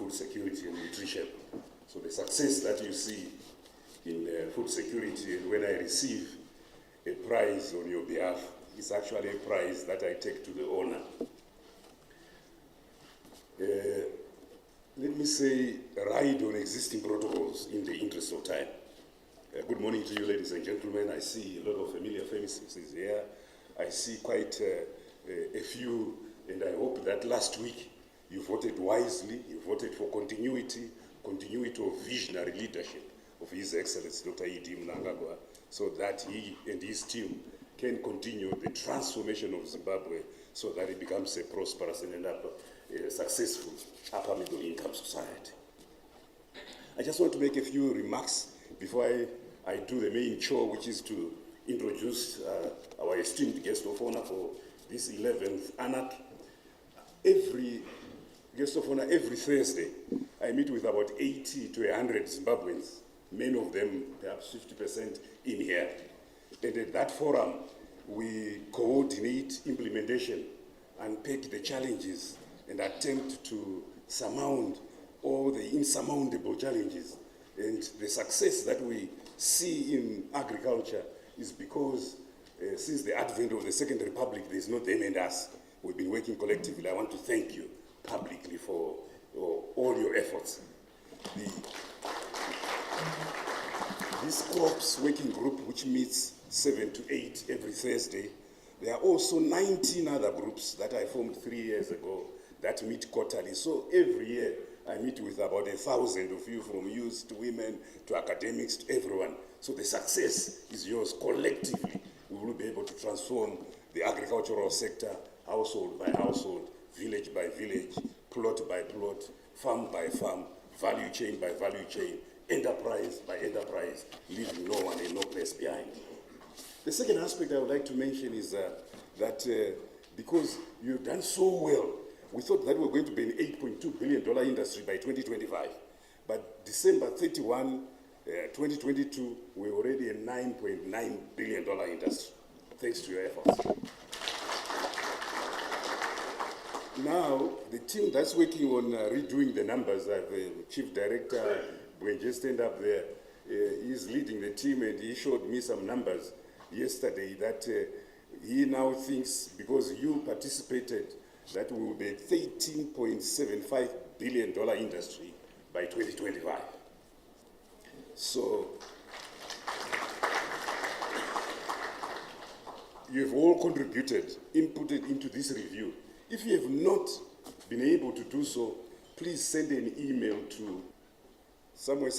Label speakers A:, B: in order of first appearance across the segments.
A: food security and nutrition. So the success that you see in food security, and when I receive a prize on your behalf, is actually a prize that I take to the owner. Let me say, ride on existing protocols in the interest of time. Good morning to you, ladies and gentlemen. I see a lot of familiar faces here. I see quite a few, and I hope that last week you voted wisely. You voted for continuity of visionary leadership of His Excellency Dr. E.D. Mnangagwa, so that he and his team can continue the transformation of Zimbabwe so that it becomes a prosperous and successful upper middle income society. I just want to make a few remarks before I do the main chore, which is to introduce our esteemed guest of honor for this 11th ANAC. Every guest of honor, every Thursday, I meet with about 80 to 100 Zimbabweans, many of them, perhaps 50% in here. And at that forum, we coordinate implementation, unpack the challenges, and attempt to surmount all the insurmountable challenges. And the success that we see in agriculture is because since the advent of the Second Republic, there's no them and us. We've been working collectively. I want to thank you publicly for all your efforts. This crops working group, which meets 7 to 8 every Thursday, there are also 19 other groups that I formed 3 years ago that meet quarterly. So every year I meet with about 1,000 of you, from youth to women to academics to everyone. So the success is yours. Collectively, we will be able to transform the agricultural sector, household by household, village by village, plot by plot, farm by farm, value chain by value chain, enterprise by enterprise, leaving no one and no place behind. The second aspect I would like to mention is that because you've done so well, we thought that we were going to be an $8.2 billion industry by 2025. But December 31, 2022, we're already a $9.9 billion industry, thanks to your efforts. Now, the team that's working on redoing the numbers, the Chief Director, we just stand up there, he's leading the team, and he showed me some numbers yesterday that he now thinks, because you participated, that we will be a $13.75 billion industry by 2025. So, you have all contributed, inputted into this review. If you have not been able to do so, please send an email to somewhere.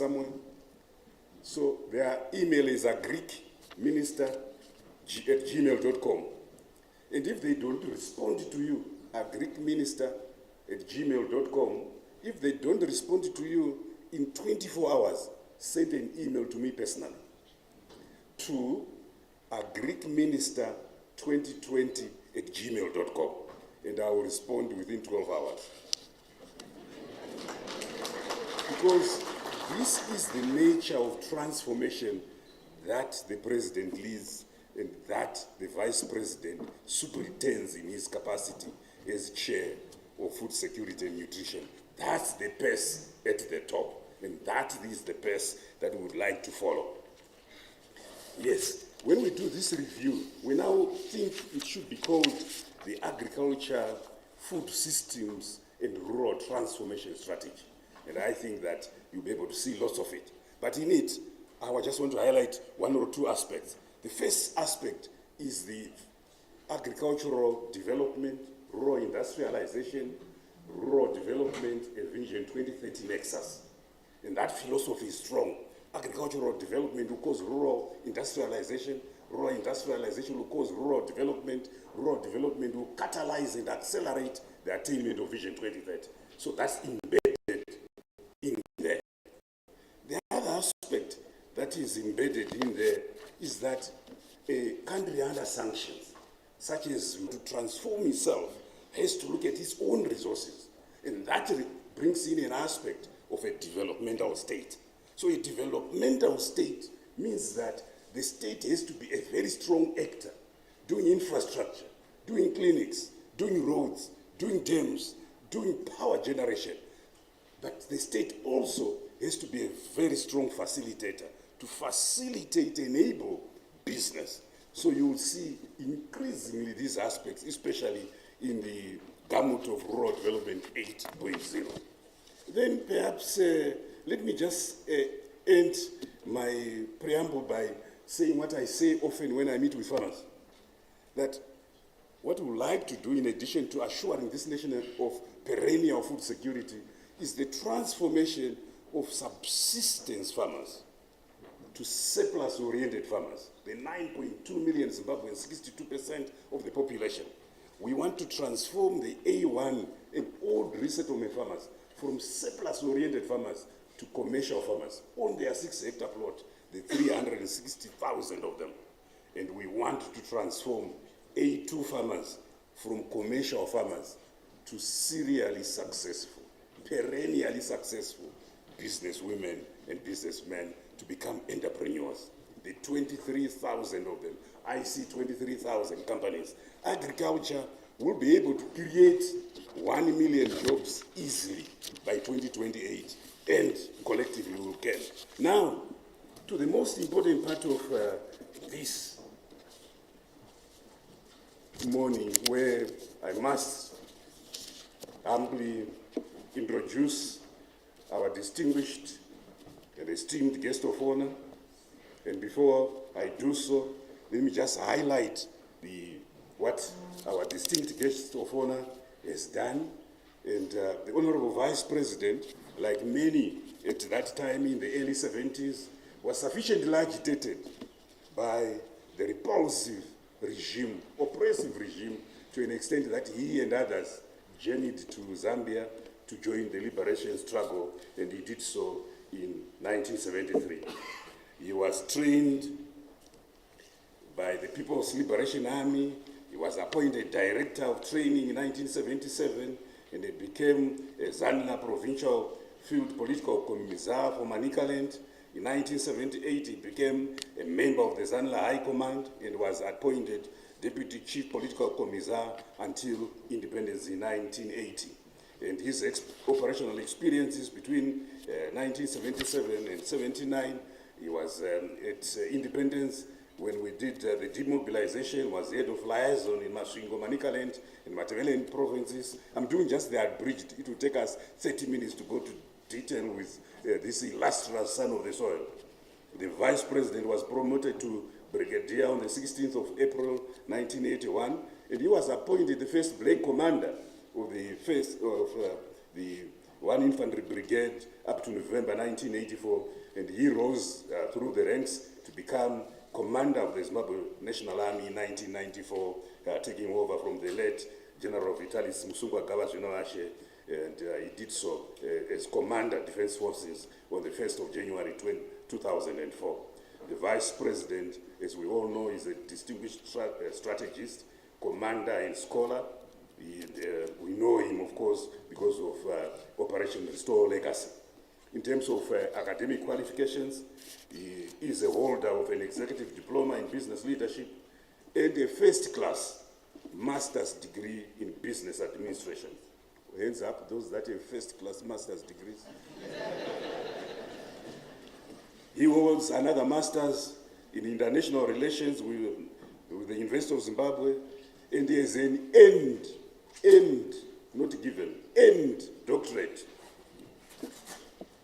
A: So their email is agric.minister@gmail.com. And if they don't respond to you, agric.minister@gmail.com, if they don't respond to you in 24 hours, send an email to me personally to agricminister2020@gmail.com, and I will respond within 12 hours. Because this is the nature of transformation that the president leads and that the vice president superintends in his capacity as chair of food security and nutrition. That's the pace at the top, and that is the pace that we would like to follow. Yes, when we do this review, we now think it should be called the Agriculture, Food Systems and Rural Transformation Strategy. And I think that you'll be able to see lots of it. But in it, I just want to highlight one or two aspects. The first aspect is the agricultural development, rural industrialization, rural development, and Vision 2030 nexus. And that philosophy is strong. Agricultural development will cause rural industrialization will cause rural development will catalyze and accelerate the attainment of Vision 2030. So that's embedded in there. The other aspect that is embedded in there is that a country under sanctions, such as to transform itself, has to look at its own resources. And that brings in an aspect of a developmental state. So a developmental state means that the state has to be a very strong actor, doing infrastructure, doing clinics, doing roads, doing dams, doing power generation, But the state also has to be a very strong facilitator to facilitate, enable business. So you will see increasingly these aspects, especially in the gamut of rural development 8.0. Then perhaps let me just end my preamble by saying what I say often when I meet with farmers, that what we would like to do in addition to assuring this nation of perennial food security is the transformation of subsistence farmers to surplus-oriented farmers. The 9.2 million Zimbabweans, 62% of the population. We want to transform the A1 and old resettlement farmers from surplus-oriented farmers to commercial farmers on their 6-hectare plot, the 360,000 of them. And we want to transform A2 farmers from commercial farmers to serially successful, perennially successful businesswomen and businessmen to become entrepreneurs. The 23,000 of them, I see 23,000 companies. Agriculture will be able to create 1 million jobs easily by 2028, and collectively we can. Now, to the most important part of this morning, where I must humbly introduce our distinguished and esteemed guest of honor. And before I do so, let me just highlight what our distinct guest of honor has done. And the Honorable Vice President, like many at that time in the early 70s, was sufficiently agitated by the repulsive regime, oppressive regime, to an extent that he and others journeyed to Zambia to join the liberation struggle, and he did so in 1973. He was trained by the People's Liberation Army. He was appointed Director of Training in 1977, and he became a Zanla Provincial Field Political Commissar for Manicaland. In 1978, he became a member of the Zanla High Command and was appointed Deputy Chief Political Commissar until independence in 1980. And his operational experiences between 1977 and 79, he was at independence when we did the demobilization, was head of liaison in Masvingo, Manicaland, and Matabeleland provinces. I'm doing just the abridged. It will take us 30 minutes to go to detail with this illustrious son of the soil. The vice president was promoted to brigadier on the 16th of April, 1981, and he was appointed the first black commander of the 1 Infantry Brigade up to November 1984, and he rose through the ranks to become commander of the Zimbabwe National Army in 1994, taking over from the late General Vitalis Musungwa Gabazwinoashe, and he did so as Commander Defense Forces on the 1st of January 2004. The Vice President, as we all know, is a distinguished strategist, commander and scholar. We know him, of course, because of Operation Restore Legacy. In terms of academic qualifications, he is a holder of an executive diploma in business leadership and a first-class master's degree in business administration. Hands up, those that have first-class master's degrees. He holds another master's in international relations with the University of Zimbabwe, and he has an end doctorate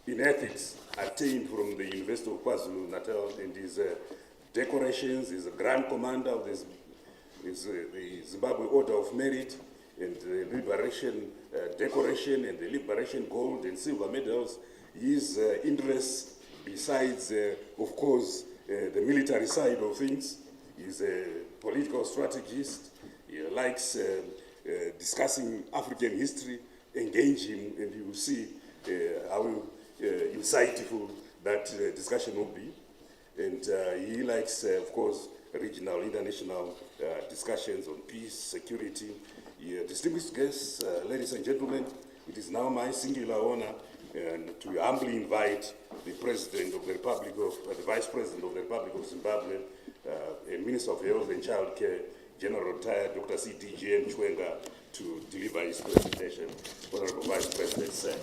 A: in ethics attained from the University of KwaZulu-Natal, and his decorations, he's a Grand Commander of the Zimbabwe Order of Merit, and the Liberation Decoration, and the Liberation Gold and Silver medals. His interests, besides, of course, the military side of things, he's a political strategist. He likes discussing African history. Engage him, and you will see how insightful that discussion will be. And he likes, of course, regional, international discussions on peace, security. Distinguished guests, ladies and gentlemen, it is now my singular honor to humbly invite the President of the Republic of, the Vice President of the Republic of Zimbabwe, and Minister of Health and Child Care, General Retired Dr. C.D.J.M. Chiwenga, to deliver his presentation. Honorable Vice President, sir.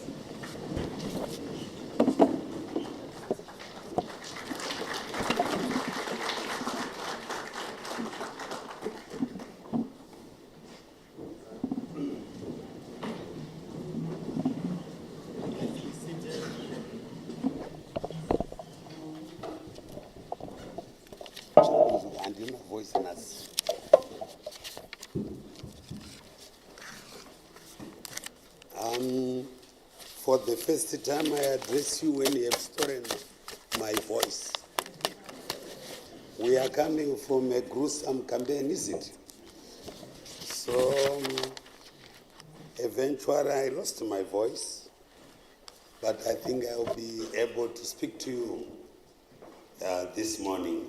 B: For the first time I address you when you have stolen my voice. We are coming from a gruesome campaign, is it? So eventually I lost my voice, but I think I'll be able to speak to you this morning.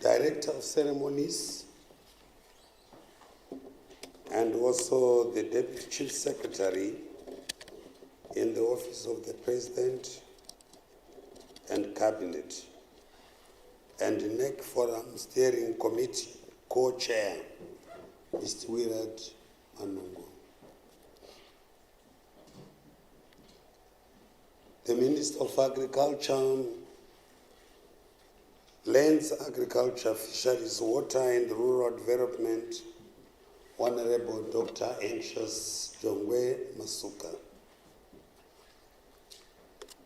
B: Director of Ceremonies, and also the Deputy Chief Secretary in the Office of the President and Cabinet, and the NEC Forum Steering Committee Co-Chair, Mr. Willard Manungo. The Minister of Agriculture, Lands, Agriculture, Fisheries, Water and Rural Development, Honorable Dr. Anxious Jongwe Masuka.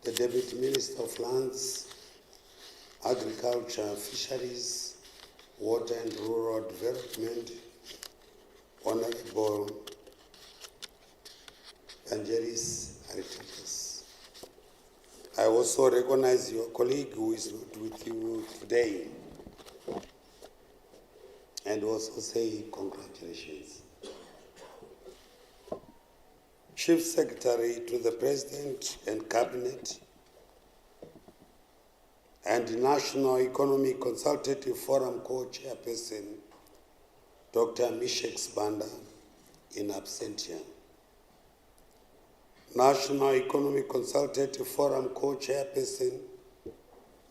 B: The Deputy Minister of Lands, Agriculture, Fisheries, Water and Rural Development, Honorable Evangelis Aritakas. I also recognize your colleague who is not with you today, and also say congratulations. Chief Secretary to the President and Cabinet, and National Economic Consultative Forum Co-Chairperson, Dr. Mishek Banda, in absentia. National Economic Consultative Forum Co-Chairperson,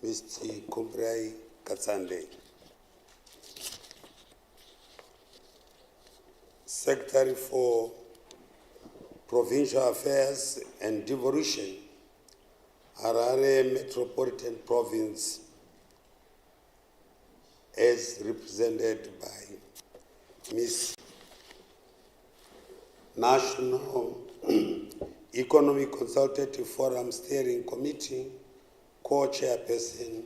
B: Mr. Kumbrai Katsande. Secretary for Provincial Affairs and Devolution, Harare Metropolitan Province, as represented by Ms. National Economic Consultative Forum Steering Committee, Co-Chairperson,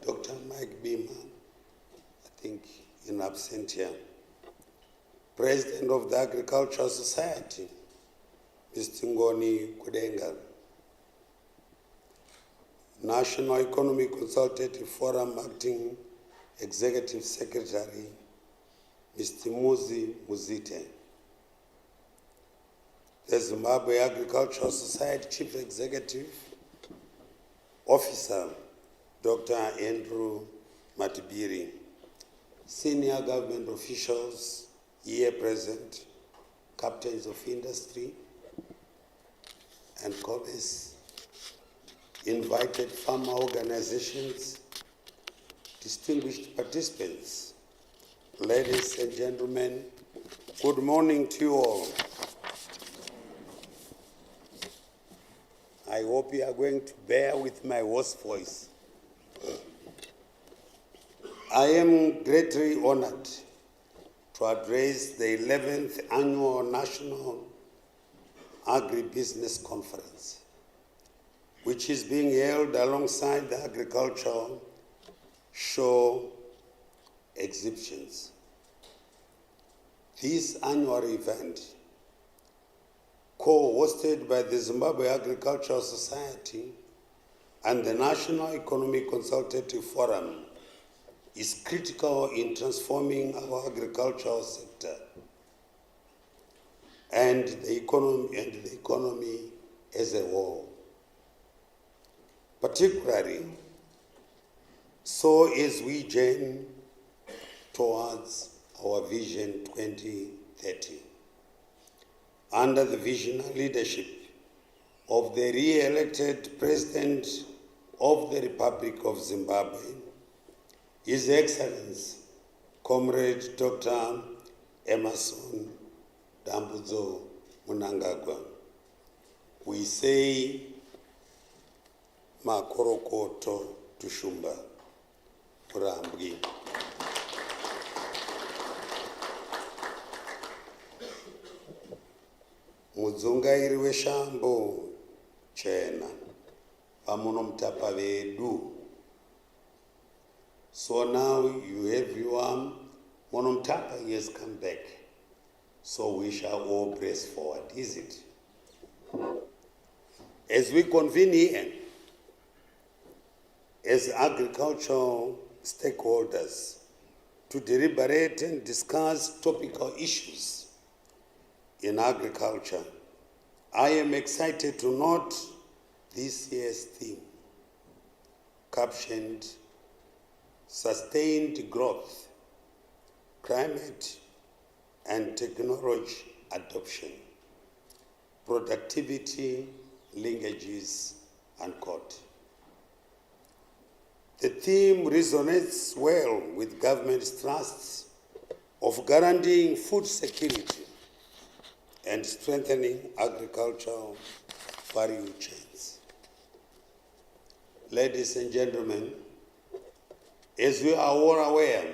B: Dr. Mike Beamer, I think in absentia. President of the Agricultural Society, Mr. Ngoni Kudenga. National Economic Consultative Forum Acting Executive Secretary, Mr. Muzi Muzite. The Zimbabwe Agricultural Society Chief Executive Officer, Dr. Andrew Matibiri. Senior government officials here present, captains of industry and commerce, invited farmer organizations, distinguished participants, ladies and gentlemen, good morning to you all. I hope you are going to bear with my hoarse voice. I am greatly honored to address the 11th Annual National Agribusiness Conference, which is being held alongside the agricultural show exhibitions. This annual event, co-hosted by the Zimbabwe Agricultural Society and the National Economic Consultative Forum, is critical in transforming our agricultural sector and the economy as a whole. Particularly, so as we journey towards our Vision 2030. Under the visionary leadership of the re-elected President of the Republic of Zimbabwe, His Excellency, Comrade Dr. Emerson Dambudzo Mnangagwa. We say, Makorokoto Tushumba Urambwi. Mudzungairi weshambo chena vamunomutapa vedu. So now you have your monomtapa, he has come back. So we shall all press forward, is it? As we convene here, as agricultural stakeholders, to deliberate and discuss topical issues in agriculture, I am excited to note this year's theme, captioned Sustained Growth, Climate and Technology Adoption, Productivity, Linkages, unquote. The theme resonates well with government's thrusts of guaranteeing food security and strengthening agricultural value chains. Ladies and gentlemen, as we are all aware,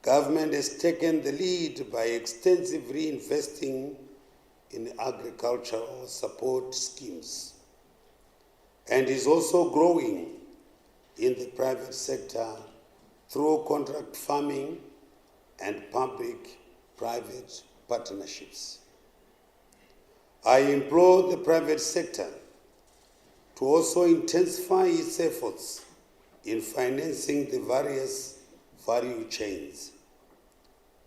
B: government has taken the lead by extensively investing in agricultural support schemes and is also growing in the private sector through contract farming and public-private partnerships. I implore the private sector to also intensify its efforts in financing the various value chains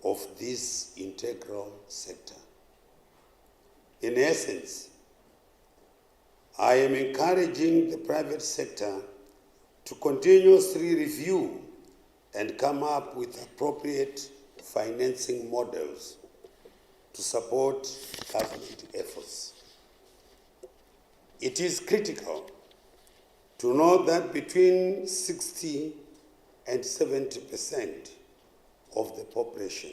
B: of this integral sector. In essence, I am encouraging the private sector to continuously review and come up with appropriate financing models to support government efforts. It is critical to note that between 60 and 70% of the population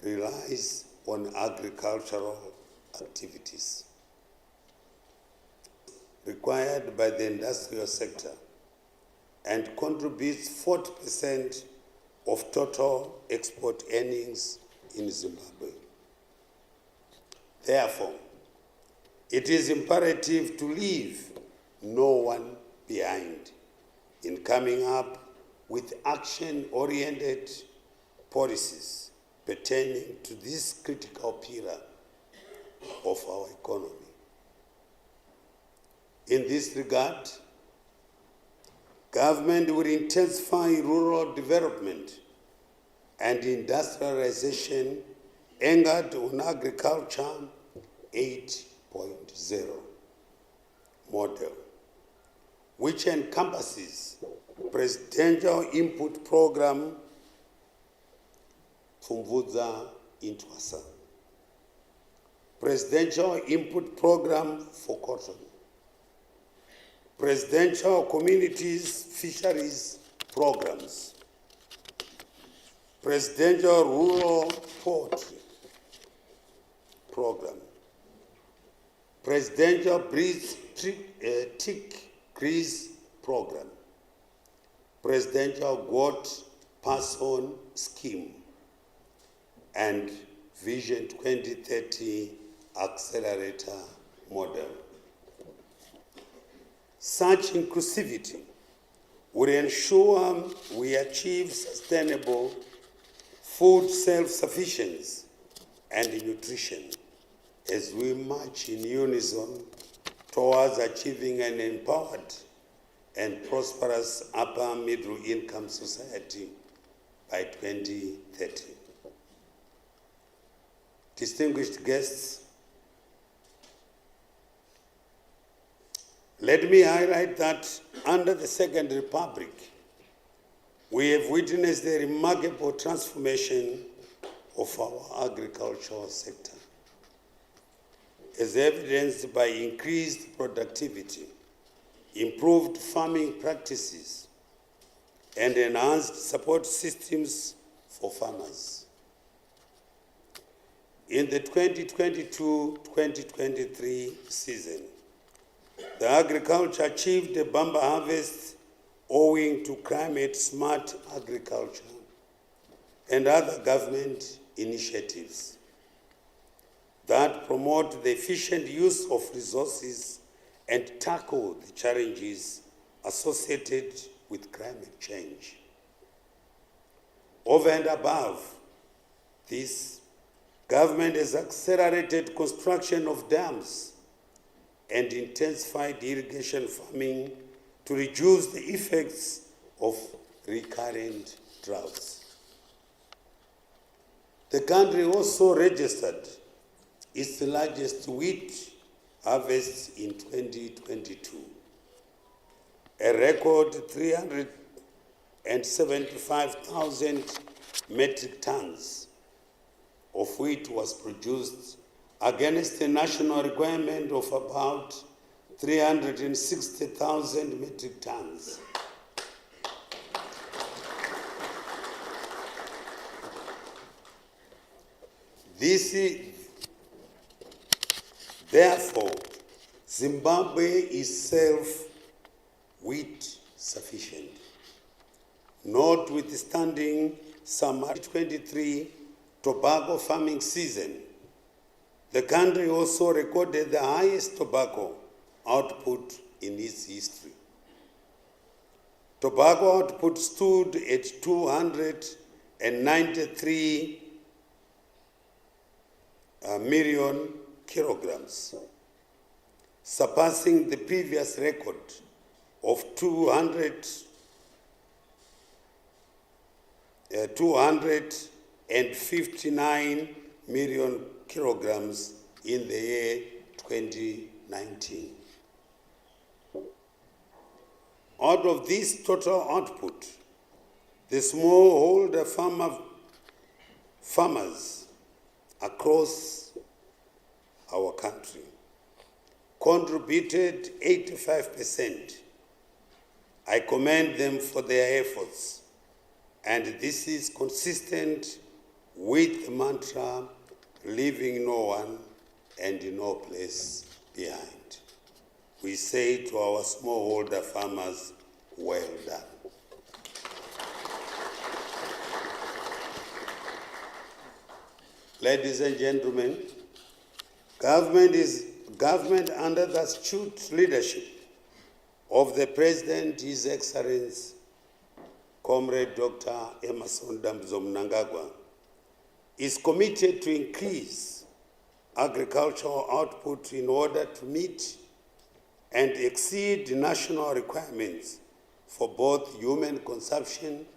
B: relies on agricultural activities required by the industrial sector and contributes 40% of total export earnings in Zimbabwe. Therefore, it is imperative to leave no one behind in coming up with action-oriented policies pertaining to this critical pillar of our economy. In this regard, government will intensify rural development and industrialization anchored on Agriculture 8.0 model, which encompasses Presidential Input Program Pfumvudza Intwasa, Presidential Input Program for Cotton, Presidential Communities Fisheries Programs, Presidential Rural Poultry Program, Presidential Tick Grease Program, Presidential Goat Pass-On Scheme, and Vision 2030 Accelerator Model. Such inclusivity will ensure we achieve sustainable food self-sufficiency and nutrition as we march in unison towards achieving an empowered and prosperous upper middle income society by 2030. Distinguished guests, let me highlight that under the Second Republic, we have witnessed a remarkable transformation of our agricultural sector. as evidenced by increased productivity, improved farming practices, and enhanced support systems for farmers. In the 2022-2023 season, the agriculture achieved a bumper harvest owing to climate-smart agriculture and other government initiatives that promote the efficient use of resources and tackle the challenges associated with climate change. Over and above this, government has accelerated construction of dams and intensified irrigation farming to reduce the effects of recurrent droughts. The country also registered its largest wheat harvest in 2022. A record 375,000 metric tons of wheat was produced against a national requirement of about 360,000 metric tons. Therefore, Zimbabwe is self-wheat sufficient. Notwithstanding some 2023 tobacco farming season, the country also recorded the highest tobacco output in its history. Tobacco output stood at 293 million kilograms, surpassing the previous record of 259 million kilograms in the year 2019. Out of this total output, the smallholder farmers across our country contributed 85%. I commend them for their efforts, and this is consistent with the mantra, leaving no one and no place behind. We say to our smallholder farmers, well done. Ladies and gentlemen, government under the astute leadership of the President, His Excellency, Comrade Dr. Emmerson Dambudzo Mnangagwa, is committed to increase agricultural output in order to meet and exceed national requirements for both human consumption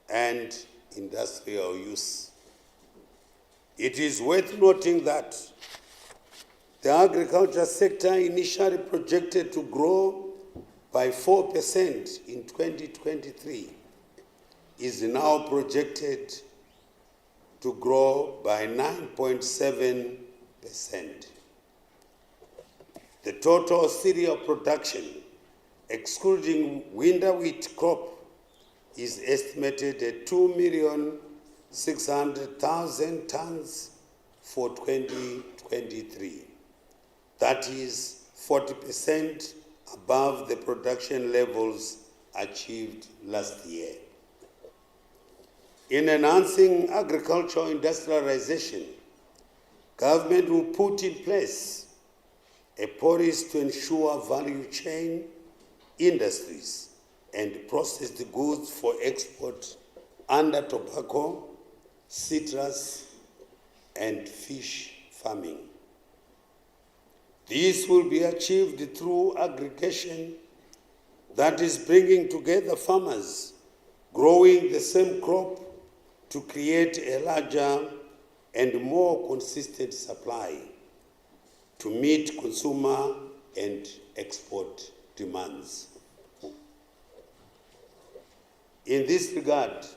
B: and industrial use. It is worth noting that the agriculture sector, initially projected to grow by 4% in 2023, is now projected to grow by 9.7%. The total cereal production, excluding winter wheat crop, is estimated at 2,600,000 tons for 2023. That is 40% above the production levels achieved last year. In enhancing agricultural industrialization, government will put in place a policy to ensure value chain industries and processed goods for export under tobacco, citrus, and fish farming. This will be achieved through aggregation that is bringing together farmers growing the same crop to create a larger and more consistent supply to meet consumer and export demands. In this regard,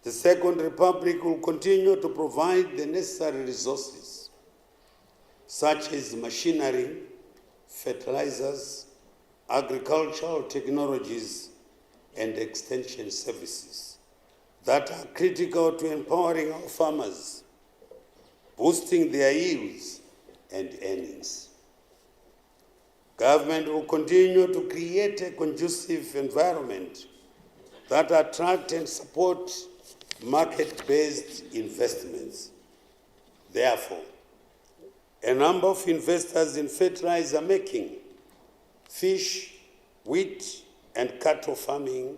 B: the Second Republic will continue to provide the necessary resources such as machinery, fertilizers, agricultural technologies, and extension services that are critical to empowering our farmers, boosting their yields and earnings. Government will continue to create a conducive environment that attract and support market-based investments. Therefore, a number of investors in fertilizer making, fish, wheat, and cattle farming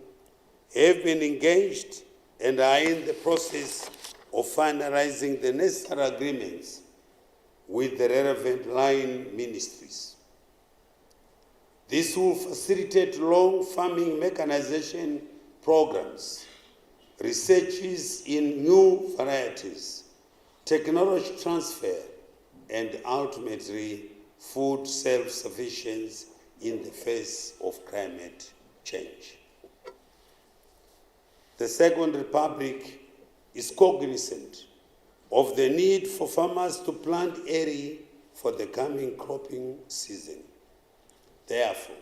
B: have been engaged and are in the process of finalizing the necessary agreements with the relevant line ministries. This will facilitate long farming mechanization programs, researches in new varieties, technology transfer, and ultimately food self-sufficiency in the face of climate change. The Second Republic is cognizant of the need for farmers to plant early for the coming cropping season. Therefore,